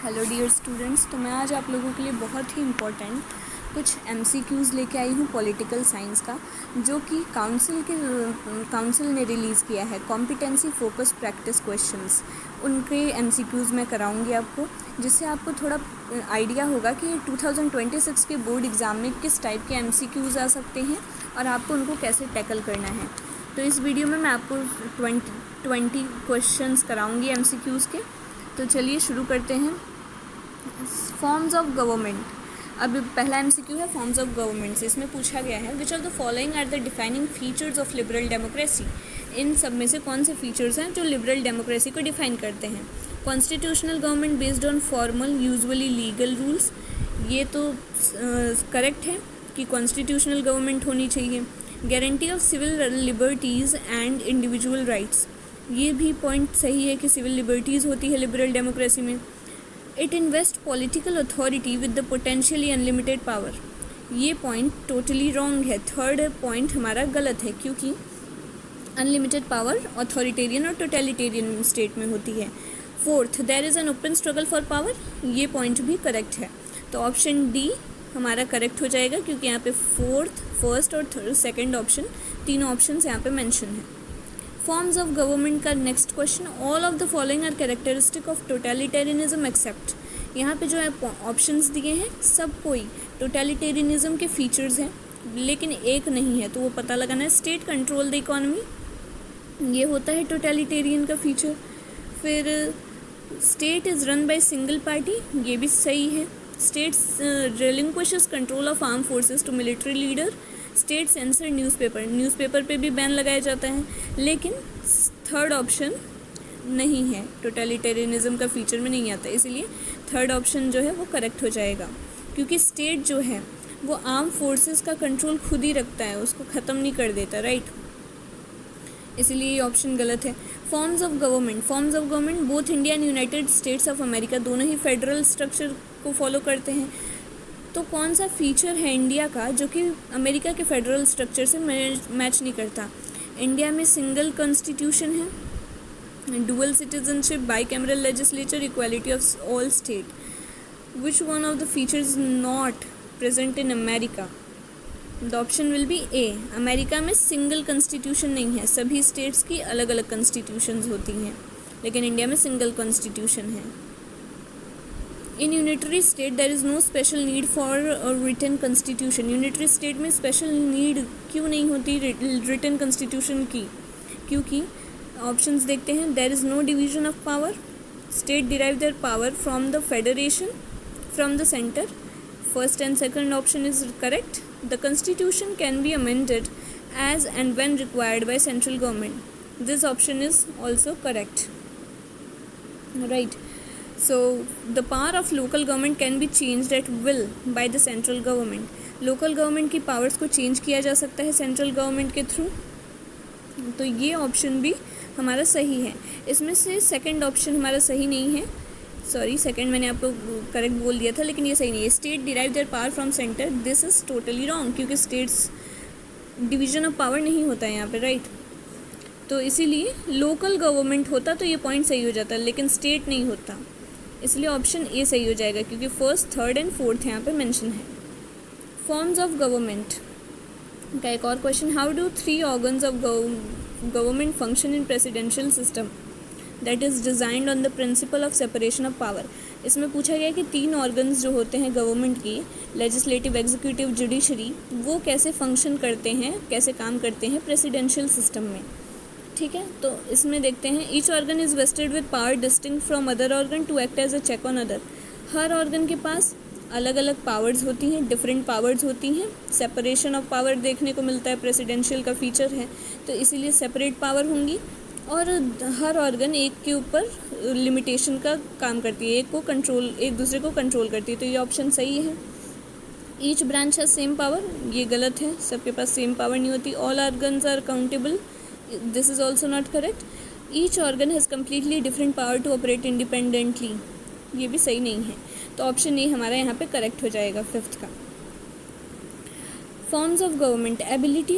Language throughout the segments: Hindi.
हेलो डियर स्टूडेंट्स, तो मैं आज आप लोगों के लिए बहुत ही इम्पोर्टेंट कुछ MCQs लेके आई हूँ पॉलिटिकल साइंस का, जो कि काउंसिल ने रिलीज़ किया है। कॉम्पिटेंसी फोकस प्रैक्टिस क्वेश्चंस, उनके MCQs मैं कराऊंगी आपको, जिससे आपको थोड़ा आइडिया होगा कि 2026 के बोर्ड एग्ज़ाम में किस टाइप के MCQs आ सकते हैं और आपको उनको कैसे टैकल करना है। तो इस वीडियो में मैं आपको 20 क्वेश्चंस कराऊंगी MCQs के। तो चलिए शुरू करते हैं। Forms of government. अब पहला MCQ है फॉर्म्स ऑफ गवर्नमेंट से। इसमें पूछा गया है which of the following are the defining features of liberal democracy. इन सब में से कौन से फीचर्स हैं जो लिबरल डेमोक्रेसी को डिफाइन करते हैं। Constitutional government based on formal usually legal rules, ये तो करेक्ट है कि कॉन्स्टिट्यूशनल गवर्नमेंट होनी चाहिए। Guarantee of civil liberties and individual rights, ये भी पॉइंट सही है कि सिविल लिबर्टीज़ होती है लिबरल डेमोक्रेसी में। It invest political authority with the potentially unlimited power, ये पॉइंट टोटली रॉन्ग है। थर्ड पॉइंट हमारा गलत है, क्योंकि अनलिमिटेड पावर अथॉरिटेरियन और टोटलिटेरियन स्टेट में होती है। Fourth, there is an open struggle for power, ये पॉइंट भी करेक्ट है। तो ऑप्शन डी हमारा करेक्ट हो जाएगा, क्योंकि यहाँ पे फोर्थ, फर्स्ट और सेकंड ऑप्शन, तीनों ऑप्शन यहाँ पे मेंशन है। फॉर्म्स ऑफ गवर्नमेंट का next question, all of the following are characteristic of totalitarianism except, यहाँ पे जो है ऑप्शंस दिए हैं सब कोई टोटलिटेरियनिज्म के फीचर्स हैं, लेकिन एक नहीं है, तो वो पता लगाना है। स्टेट कंट्रोल द इकोनॉमी, ये होता है टोटलिटेरियन का फीचर। फिर state is run by single party, ये भी सही है। States relinquishes control of arm forces to military leader. State censor newspaper पे भी बैन लगाया जाता है, लेकिन थर्ड ऑप्शन नहीं है, टोटलिटेरियनिज्म का फीचर में नहीं आता, इसीलिए थर्ड ऑप्शन जो है वो करेक्ट हो जाएगा, क्योंकि स्टेट जो है वो आर्म फोर्सेस का कंट्रोल खुद ही रखता है, उसको ख़त्म नहीं कर देता, राइट, इसीलिए ये ऑप्शन गलत है। Forms of government both India and United states of America, दोनों ही फेडरल स्ट्रक्चर को फॉलो करते हैं। तो कौन सा फीचर है इंडिया का जो कि अमेरिका के फेडरल स्ट्रक्चर से मैच नहीं करता। इंडिया में सिंगल कॉन्स्टिट्यूशन है, dual citizenship, by cameral legislature, equality of all state. Which one of the features not present in America? The option will be A. America में सिंगल कॉन्स्टिट्यूशन नहीं है, सभी स्टेट्स की अलग अलग कॉन्स्टिट्यूशंस होती हैं, लेकिन इंडिया में सिंगल कॉन्स्टिट्यूशन है। In unitary state there is no special need for written constitution, unitary state में स्पेशल नीड क्यों नहीं होती रिटन कॉन्स्टिट्यूशन की? क्योंकि ऑप्शंस देखते हैं, there is no division of power, state derive their power from the federation, from the centre. First and second option is correct. The constitution can be amended as and when required by central government, this option is also correct, right. So the power of local government can be changed at will by the central government. Local government की पावर्स को चेंज किया जा सकता है सेंट्रल गवर्नमेंट के थ्रू, तो ये ऑप्शन भी हमारा सही है। इसमें से सेकंड ऑप्शन हमारा सही नहीं है, सॉरी, सेकंड मैंने आपको करेक्ट बोल दिया था, लेकिन ये सही नहीं है। State derive their power from centre, this is totally wrong, क्योंकि स्टेट्स डिवीजन ऑफ पावर नहीं होता है यहाँ पे, राइट। तो इसीलिए लोकल गवर्नमेंट होता तो ये पॉइंट सही हो जाता, लेकिन स्टेट नहीं होता, इसलिए ऑप्शन ए सही हो जाएगा, क्योंकि फर्स्ट, थर्ड एंड फोर्थ यहाँ पे मेंशन है। फॉर्म्स ऑफ गवर्नमेंट का एक और question, how do 3 organs of government function in presidential system that is designed on the principle of separation of power. इसमें पूछा गया कि 3 ऑर्गन्स जो होते हैं गवर्नमेंट की, लेजिस्लेटिव, एग्जीक्यूटिव, जुडिशरी, वो कैसे फंक्शन करते हैं, कैसे काम करते हैं प्रेसिडेंशियल सिस्टम में, ठीक है। तो इसमें देखते हैं, each organ is vested with power distinct from other organ to act as a check on other. हर ऑर्गन के पास अलग अलग पावर्स होती हैं, डिफरेंट पावर्स होती हैं। सेपरेशन ऑफ पावर देखने को मिलता है, प्रेसिडेंशियल का फीचर है, तो इसीलिए सेपरेट पावर होंगी, और हर ऑर्गन एक के ऊपर लिमिटेशन का काम करती है, एक दूसरे को कंट्रोल करती है, तो ये ऑप्शन सही है। ईच ब्रांच है सेम पावर, ये गलत है, सबके पास सेम पावर नहीं होती। All organs are countable, this is also not correct. Each organ has completely different power to operate independently, ये भी सही नहीं है, तो ऑप्शन ए हमारा यहाँ पे करेक्ट हो जाएगा फिफ्थ का। Forms of government, ability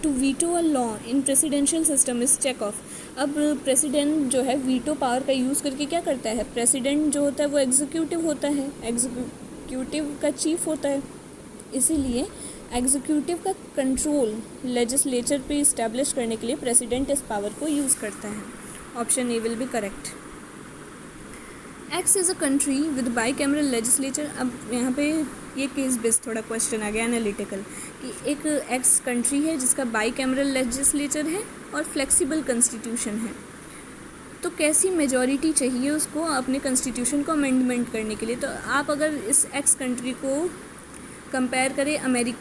to veto a law in presidential system is check of. अब प्रेसिडेंट जो है वीटो पावर का यूज़ करके क्या करता है, प्रेसिडेंट जो होता है वो एग्जीक्यूटिव होता है, एग्जीक्यूटिव का चीफ होता है, इसीलिए एग्जीक्यूटिव का कंट्रोल लेजिस्लेचर पे इस्टेब्लिश करने के लिए प्रेसिडेंट इस पावर को यूज़ करता है। Option A will be correct. X is a country with by cameral legislature. अब यहाँ पे ये केस बेस्ड थोड़ा क्वेश्चन आ गया एनालिटिकल, कि एक एक्स कंट्री है जिसका बाई कैमरल लेजिस्लेचर है और फ्लेक्सिबल कॉन्स्टिट्यूशन है, तो कैसी मेजॉरिटी चाहिए उसको अपने कॉन्स्टिट्यूशन को अमेंडमेंट करने के लिए। तो आप अगर इस एक्स कंट्री को कंपेयर करें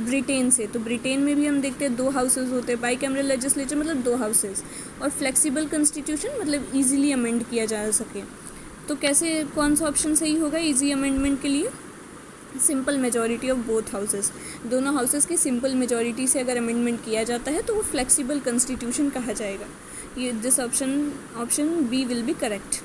ब्रिटेन से, तो ब्रिटेन में भी हम देखते हैं 2 हाउसेज होते हैं, बाई कैमरल लेजिस्लेचर मतलब 2 हाउसेज, और फ्लेक्सिबल कॉन्स्टिट्यूशन मतलब ईजिली अमेंड किया जा सके। तो कैसे, कौन सा ऑप्शन सही होगा ईजी अमेंडमेंट के लिए? Simple majority of both houses, दोनों हाउसेस की सिंपल मेजॉरिटी से अगर अमेंडमेंट किया जाता है तो वो फ्लेक्सिबल कॉन्स्टिट्यूशन कहा जाएगा। ये this option B will be correct.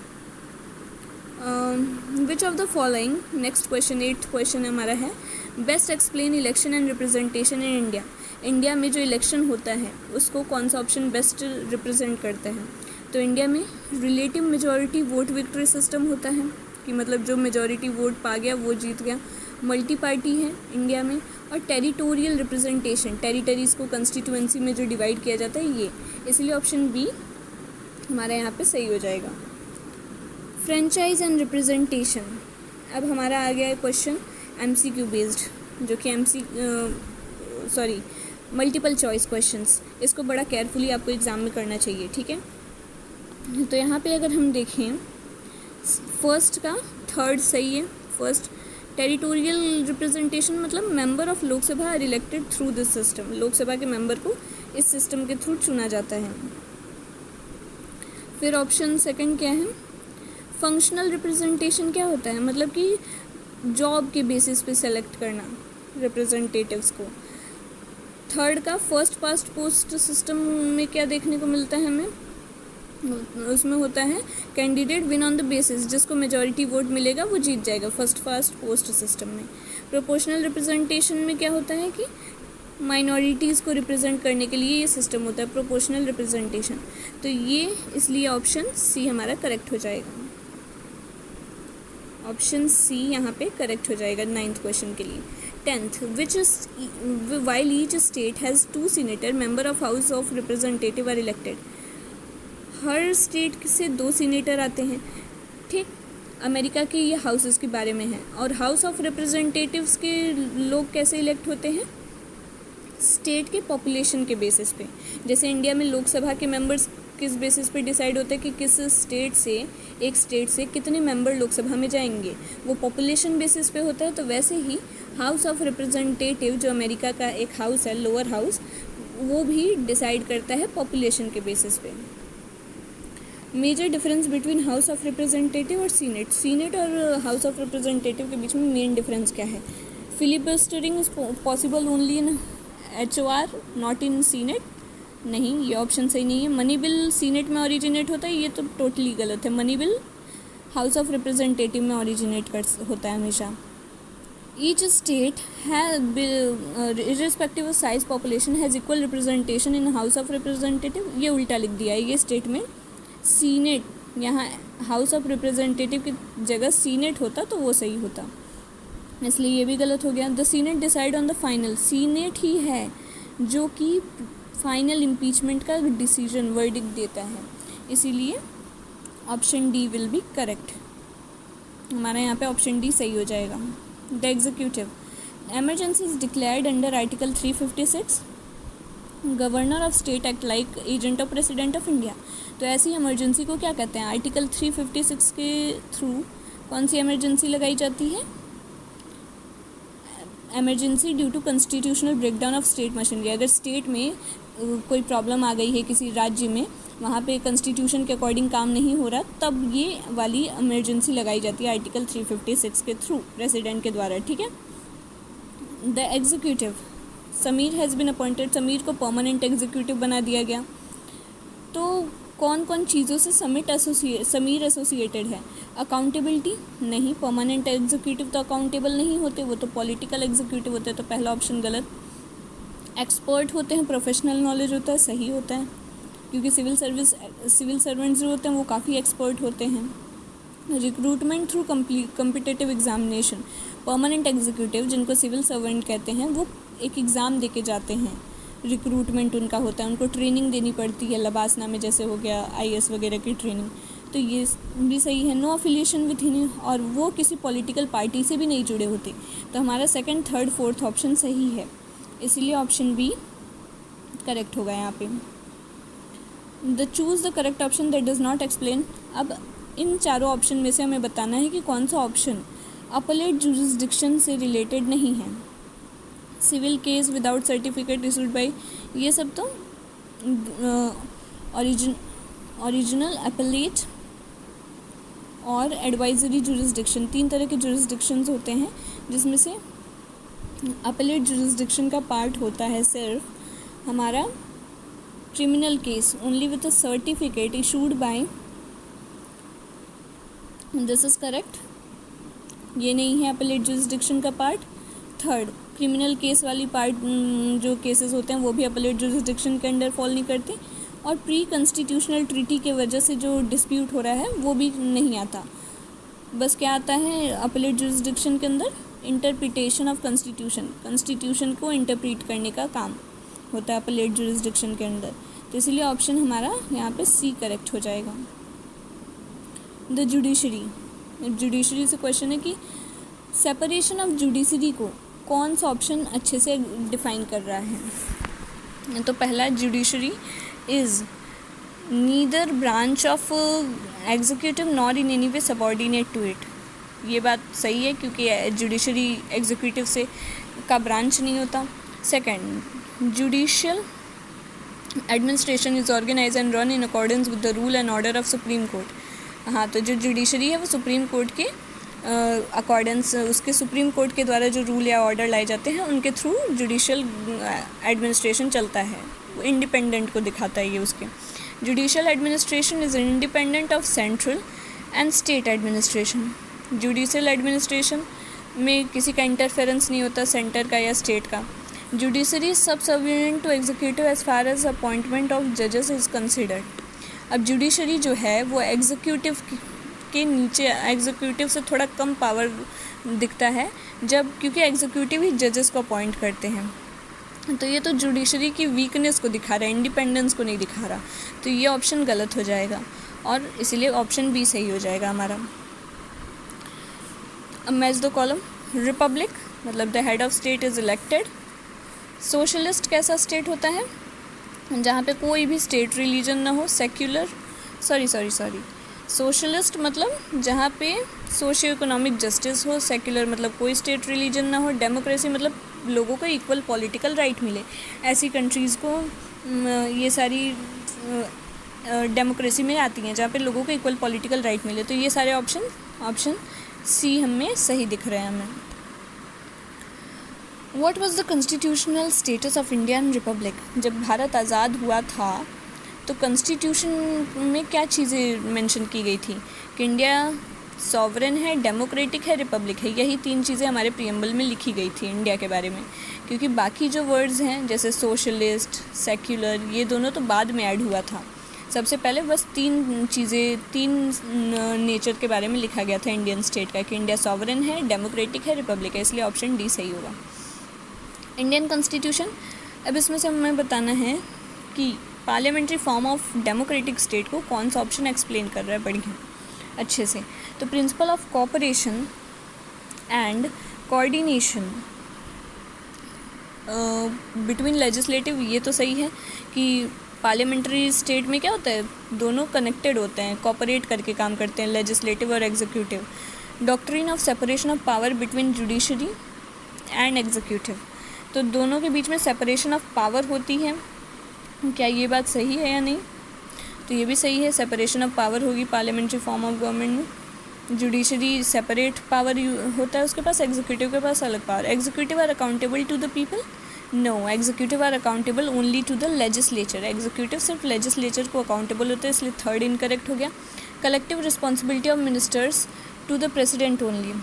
Which of the following, next question 8th question हमारा है, best explain election and representation in India. India में जो इलेक्शन होता है उसको कौन सा ऑप्शन बेस्ट रिप्रेजेंट करता है? तो इंडिया में relative majority vote victory system होता है, कि मतलब जो मेजॉरिटी वोट पा गया वो जीत गया। मल्टी पार्टी है इंडिया में, और टेरिटोरियल रिप्रेजेंटेशन, टेरिटरीज़ को कंस्टिट्यूएंसी में जो डिवाइड किया जाता है ये, इसलिए ऑप्शन बी हमारा यहाँ पे सही हो जाएगा। फ्रेंचाइज एंड रिप्रेजेंटेशन, अब हमारा आ गया है क्वेश्चन MCQ बेस्ड, जो कि मल्टीपल चॉइस क्वेश्चंस, इसको बड़ा केयरफुली आपको एग्ज़ाम में करना चाहिए, ठीक है। तो यहाँ पे अगर हम देखें फर्स्ट का 3rd सही है। फर्स्ट, टेरिटोरियल रिप्रेजेंटेशन मतलब member of Lok Sabha are elected through this system, Lok Sabha के मेंबर को इस सिस्टम के थ्रू चुना जाता है। फिर ऑप्शन 2 क्या है, फंक्शनल रिप्रेजेंटेशन क्या होता है, मतलब कि जॉब के बेसिस पे सेलेक्ट करना रिप्रेजेंटेटिव्स को। 3rd का फर्स्ट पास्ट पोस्ट सिस्टम में क्या देखने को मिलता है हमें, उसमें होता है candidate win on the basis, जिसको मेजॉरिटी वोट मिलेगा वो जीत जाएगा, फर्स्ट पास्ट पोस्ट सिस्टम में। प्रोपोर्शनल रिप्रेजेंटेशन में क्या होता है कि माइनॉरिटीज़ को रिप्रेजेंट करने के लिए ये सिस्टम होता है, प्रोपोर्शनल रिप्रेजेंटेशन। तो ये इसलिए ऑप्शन सी हमारा करेक्ट हो जाएगा, ऑप्शन सी यहाँ पे करेक्ट हो जाएगा 9th क्वेश्चन के लिए। 10th, while each state has 2 senator member of House of Representative are elected। Her state से 2 सीनेटर आते हैं, ठीक। अमेरिका के ये हाउसेस के बारे में है। और हाउस ऑफ रिप्रेजेंटेटिव्स के लोग कैसे इलेक्ट होते हैं, स्टेट के पॉपुलेशन के बेसिस पे। जैसे इंडिया में लोकसभा के मेंबर्स किस बेसिस पे डिसाइड होता है कि किस स्टेट से, एक स्टेट से कितने मेंबर लोकसभा में जाएंगे, वो पॉपुलेशन बेसिस पे होता है। तो वैसे ही हाउस ऑफ रिप्रेजेंटेटिव जो अमेरिका का एक हाउस है, लोअर हाउस, वो भी डिसाइड करता है पॉपुलेशन के बेसिस पे। Major difference between House of Representative और सीनेट, सीनेट और हाउस ऑफ रिप्रेजेंटेटिव के बीच में मेन डिफरेंस क्या है? Filibustering is possible only in HOR not in Senate, नहीं, ये ऑप्शन सही नहीं है। मनी बिल सीनेट में ओरिजिनेट होता है, ये तो टोटली गलत है। Money bill House of Representative में ओरिजिनेट होता है हमेशा। Each state has irrespective of size population has equal representation in house of representative, ये उल्टा लिख दिया है ये स्टेट में। सीनेट, यहाँ हाउस ऑफ रिप्रेजेंटेटिव की जगह सीनेट होता तो वो सही होता, इसलिए ये भी गलत हो गया। The Senate decide on the final, Senate ही है जो कि फाइनल इम्पीचमेंट का डिसीजन, वर्डिक्ट देता है, इसीलिए option D will be correct. हमारा यहाँ पे ऑप्शन डी सही हो जाएगा। The executive, emergency is declared under article 356, governor of state act like agent of president of India. तो ऐसी इमरजेंसी को क्या कहते हैं? आर्टिकल 356 के थ्रू कौन सी इमरजेंसी लगाई जाती है? Emergency due to constitutional breakdown of state machinery. अगर स्टेट में कोई प्रॉब्लम आ गई है, किसी राज्य में, वहाँ पे कॉन्स्टिट्यूशन के अकॉर्डिंग काम नहीं हो रहा, तब ये वाली इमरजेंसी लगाई जाती है आर्टिकल 356 के थ्रू प्रेसिडेंट के द्वारा, ठीक है। The executive, Sameer has been appointed, Sameer को परमानेंट एग्जीक्यूटिव बना दिया गया। तो कौन कौन चीज़ों से समीर एसोसिएटेड है? अकाउंटेबिलिटी नहीं, परमानेंट एग्जीक्यूटिव तो अकाउंटेबल नहीं होते, वो तो पॉलिटिकल एग्जीक्यूटिव होते हैं, तो पहला ऑप्शन गलत। एक्सपर्ट होते हैं, प्रोफेशनल नॉलेज होता है, सही होता है। क्योंकि सिविल सर्वेंट्स जो होते हैं वो काफ़ी एक्सपर्ट होते हैं। Recruitment through competitive examination, permanent executive जिनको सिविल सर्वेंट कहते हैं वो एक एग्ज़ाम दे के जाते हैं, रिक्रूटमेंट उनका होता है, उनको ट्रेनिंग देनी पड़ती है, लबासना में जैसे हो गया IAS वगैरह की ट्रेनिंग, तो ये भी सही है। नो अफिलिएशन विथ एनी, और वो किसी पॉलिटिकल पार्टी से भी नहीं जुड़े होते, तो हमारा सेकंड, थर्ड, फोर्थ ऑप्शन सही है, इसलिए ऑप्शन बी करेक्ट होगा यहाँ पे। Choose the correct option that does not explain. अब इन चारों ऑप्शन में से हमें बताना है कि कौन सा ऑप्शन अपलेट जुरिस्डिक्शन से रिलेटेड नहीं है। Civil case without certificate issued by, ये सब तो ओरिजिनल अपलेट और एडवाइजरी जुरिस्डिक्शन, 3 तरह के जुरिस्डिक्शंस होते हैं, जिसमें से अपलेट जुरिस्डिक्शन का पार्ट होता है सिर्फ हमारा criminal case only with a certificate issued by, this is correct, ये नहीं है अपलेट जुरिस्डिक्शन का पार्ट। थर्ड, क्रिमिनल केस वाली पार्ट जो केसेस होते हैं वो भी अपलेट जुरिस्डिक्शन के अंडर फॉल नहीं करते, और प्री कॉन्स्टिट्यूशनल ट्रीटी के वजह से जो डिस्प्यूट हो रहा है वो भी नहीं आता। बस क्या आता है अपलेट जुरिस्डिक्शन के अंदर, इंटरप्रिटेशन ऑफ कॉन्स्टिट्यूशन को इंटरप्रीट करने का काम होता है अपलेट जुरिस्डिक्शन के अंदर, तो इसलिए ऑप्शन हमारा यहाँ पे सी करेक्ट हो जाएगा। द जुडिशरी से क्वेश्चन है कि सेपरेशन ऑफ जुडिशरी को कौन सा ऑप्शन अच्छे से डिफाइन कर रहा है। तो पहला, judiciary is neither branch of executive nor in any way subordinate to it. ये बात सही है क्योंकि जुडिशरी एग्जीक्यूटिव से का ब्रांच नहीं होता। Second, judicial administration is organise and run in accordance with the rule and order of supreme court. हाँ, तो जो जुडिशरी है वो सुप्रीम कोर्ट के अकॉर्डेंस, उसके सुप्रीम कोर्ट के द्वारा जो रूल या ऑर्डर लाए जाते हैं उनके थ्रू जुडिशियल एडमिनिस्ट्रेशन चलता है, वो इंडिपेंडेंट को दिखाता है ये उसके। Judicial administration is independent of central and state administration. Judicial administration में किसी का इंटरफेरेंस नहीं होता, सेंटर का या स्टेट का। Judiciary subservient to executive as far as appointment of जजेस इज़ कंसिडर्ड। अब जुडिशरी जो है वो एग्जीक्यूटिव के नीचे, एग्जीक्यूटिव से थोड़ा कम पावर दिखता है जब, क्योंकि एग्जीक्यूटिव ही जजेस को अपॉइंट करते हैं, तो ये तो जुडिशरी की वीकनेस को दिखा रहा है, इंडिपेंडेंस को नहीं दिखा रहा, तो ये ऑप्शन गलत हो जाएगा और इसीलिए ऑप्शन बी सही हो जाएगा हमारा। अब मैच द कॉलम। रिपब्लिक मतलब the head of state is elected. Socialist कैसा स्टेट होता है, जहाँ पे कोई भी स्टेट रिलीजन ना हो, सेक्युलर, सॉरी सोशलिस्ट मतलब जहाँ पे सोशियो इकोनॉमिक जस्टिस हो, सेक्युलर मतलब कोई स्टेट रिलीजन ना हो, डेमोक्रेसी मतलब लोगों को इक्वल पॉलिटिकल राइट मिले, ऐसी कंट्रीज़ को ये सारी डेमोक्रेसी में आती हैं जहाँ पे लोगों को इक्वल पॉलिटिकल राइट मिले, तो ये सारे ऑप्शन सी हमें सही दिख रहे हैं हमें। What was the constitutional status of Indian Republic. जब भारत आज़ाद हुआ था तो कॉन्स्टिट्यूशन में क्या चीज़ें मेंशन की गई थी कि इंडिया सॉवरेन है, डेमोक्रेटिक है, रिपब्लिक है, यही 3 चीज़ें हमारे प्रीएम्बल में लिखी गई थी इंडिया के बारे में, क्योंकि बाकी जो वर्ड्स हैं जैसे सोशलिस्ट, सेक्युलर, ये दोनों तो बाद में ऐड हुआ था। सबसे पहले बस 3 चीज़ें, 3 नेचर के बारे में लिखा गया था इंडियन स्टेट का, कि इंडिया सॉवरेन है, डेमोक्रेटिक है, रिपब्लिक है, इसलिए ऑप्शन डी सही होगा। इंडियन कॉन्स्टिट्यूशन, अब इसमें से हमें बताना है कि parliamentary form of democratic state को कौन सा ऑप्शन एक्सप्लेन कर रहा है बढ़िया अच्छे से। तो principle of cooperation and coordination between legislative, ये तो सही है कि पार्लियामेंट्री स्टेट में क्या होता है, दोनों कनेक्टेड होते हैं, कोऑपरेट करके काम करते हैं, लेजिस्लेटिव और executive. Doctrine of separation of power between judiciary and executive, तो दोनों के बीच में सेपरेशन ऑफ पावर होती है, क्या ये बात सही है या नहीं, तो ये भी सही है, सेपरेशन ऑफ पावर होगी पार्लियामेंट्री फॉर्म ऑफ गवर्नमेंट में। जुडिशरी सेपरेट पावर होता है उसके पास, एग्जीक्यूटिव के पास अलग power. Executive are accountable to the people, no, executive are accountable only to the legislature. Executive सिर्फ लेजिस्लेचर को अकाउंटेबल होता है, इसलिए थर्ड इनकरेक्ट हो गया। Collective responsibility of ministers to the president only,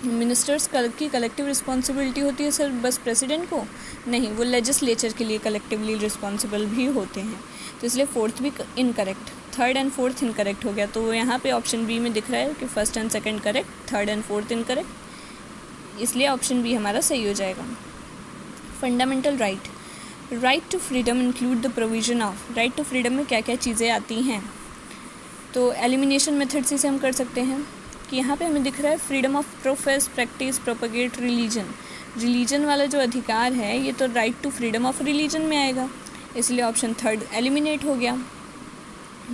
ministers की कलेक्टिव रिस्पॉन्सिबिलिटी होती है सर बस प्रेसिडेंट को नहीं, वो लेजिस्लेचर के लिए कलेक्टिवली रिस्पॉन्सिबल भी होते हैं, तो इसलिए फोर्थ भी incorrect, third and fourth incorrect हो गया। तो यहाँ पे ऑप्शन बी में दिख रहा है कि first and second correct, third and fourth incorrect, इसलिए ऑप्शन बी हमारा सही हो जाएगा। Fundamental right, right to freedom include the provision of, right to freedom में क्या क्या चीज़ें आती हैं। तो एलिमिनेशन मेथड से हम कर सकते हैं कि यहाँ पे हमें दिख रहा है freedom of profess, practice, propagate religion, religion वाला जो अधिकार है ये तो right to freedom of religion में आएगा, इसलिए ऑप्शन थर्ड एलिमिनेट हो गया।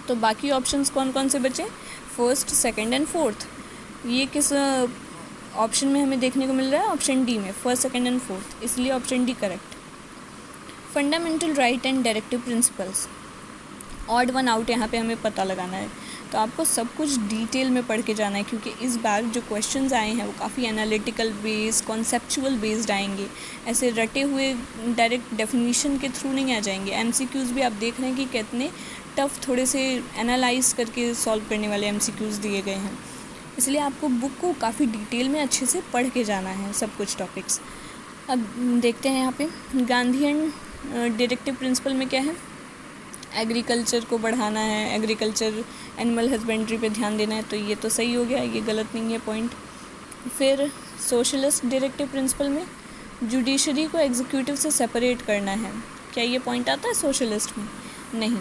तो बाकी ऑप्शंस कौन कौन से बचे, फर्स्ट, सेकंड एंड फोर्थ, ये किस ऑप्शन में हमें देखने को मिल रहा है, ऑप्शन डी में, फर्स्ट, सेकंड एंड फोर्थ, इसलिए option D correct. Fundamental right and directive principles, odd one out यहाँ पे हमें पता लगाना है। तो आपको सब कुछ डिटेल में पढ़ के जाना है, क्योंकि इस बार जो क्वेश्चंस आए हैं वो काफ़ी एनालिटिकल बेस्ड, कॉन्सेप्चुअल बेस्ड आएंगे, ऐसे रटे हुए डायरेक्ट डेफिनेशन के थ्रू नहीं आ जाएंगे। एमसीक्यूज़ भी आप देख रहे हैं कि कितने टफ, थोड़े से एनालाइज करके सॉल्व करने वाले एमसीक्यूज़ दिए गए हैं, इसलिए आपको बुक को काफ़ी डिटेल में अच्छे से पढ़ के जाना है सब कुछ टॉपिक्स। अब देखते हैं यहाँ पे गांधीयन डायरेक्टिव प्रिंसिपल में क्या है, एग्रीकल्चर को बढ़ाना है, एग्रीकल्चर एनिमल हस्बेंड्री पे ध्यान देना है, तो ये तो सही हो गया, ये गलत नहीं है पॉइंट। फिर सोशलिस्ट डायरेक्टिव प्रिंसिपल में जुडिशरी को एग्जीक्यूटिव से सेपरेट करना है, क्या ये पॉइंट आता है सोशलिस्ट में, नहीं।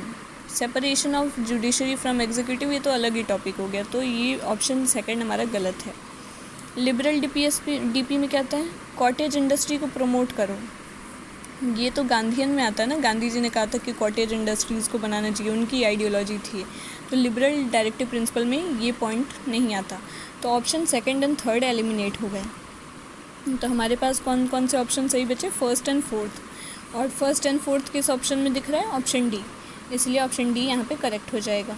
Separation of judiciary from executive ये तो अलग ही टॉपिक हो गया, तो ये ऑप्शन सेकंड हमारा गलत है। लिबरल डीपी में क्या आता है, कॉटेज इंडस्ट्री को प्रमोट करो, ये तो गांधीयन में आता है ना, गांधी जी ने कहा था कि कॉटेज इंडस्ट्रीज़ को बनाना चाहिए, उनकी आइडियोलॉजी थी। तो लिबरल डायरेक्टिव प्रिंसिपल में ये पॉइंट नहीं आता, तो option second and third eliminate हो गए। तो हमारे पास कौन कौन से ऑप्शन सही बचे, फर्स्ट एंड फोर्थ, और फर्स्ट एंड फोर्थ किस ऑप्शन में दिख रहा है, ऑप्शन डी, इसलिए ऑप्शन डी यहाँ पे करेक्ट हो जाएगा।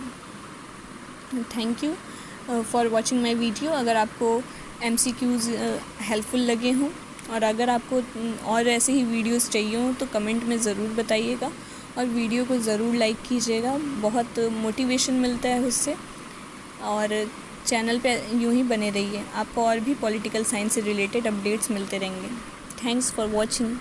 Thank you for watching my video. अगर आपको MCQs हेल्पफुल लगे हों और अगर आपको और ऐसे ही वीडियोस चाहिए हों तो कमेंट में ज़रूर बताइएगा, और वीडियो को ज़रूर लाइक कीजिएगा, बहुत मोटिवेशन मिलता है उससे। और चैनल पे यूँ ही बने रहिए, आपको और भी पॉलिटिकल साइंस से रिलेटेड अपडेट्स मिलते रहेंगे। Thanks for watching.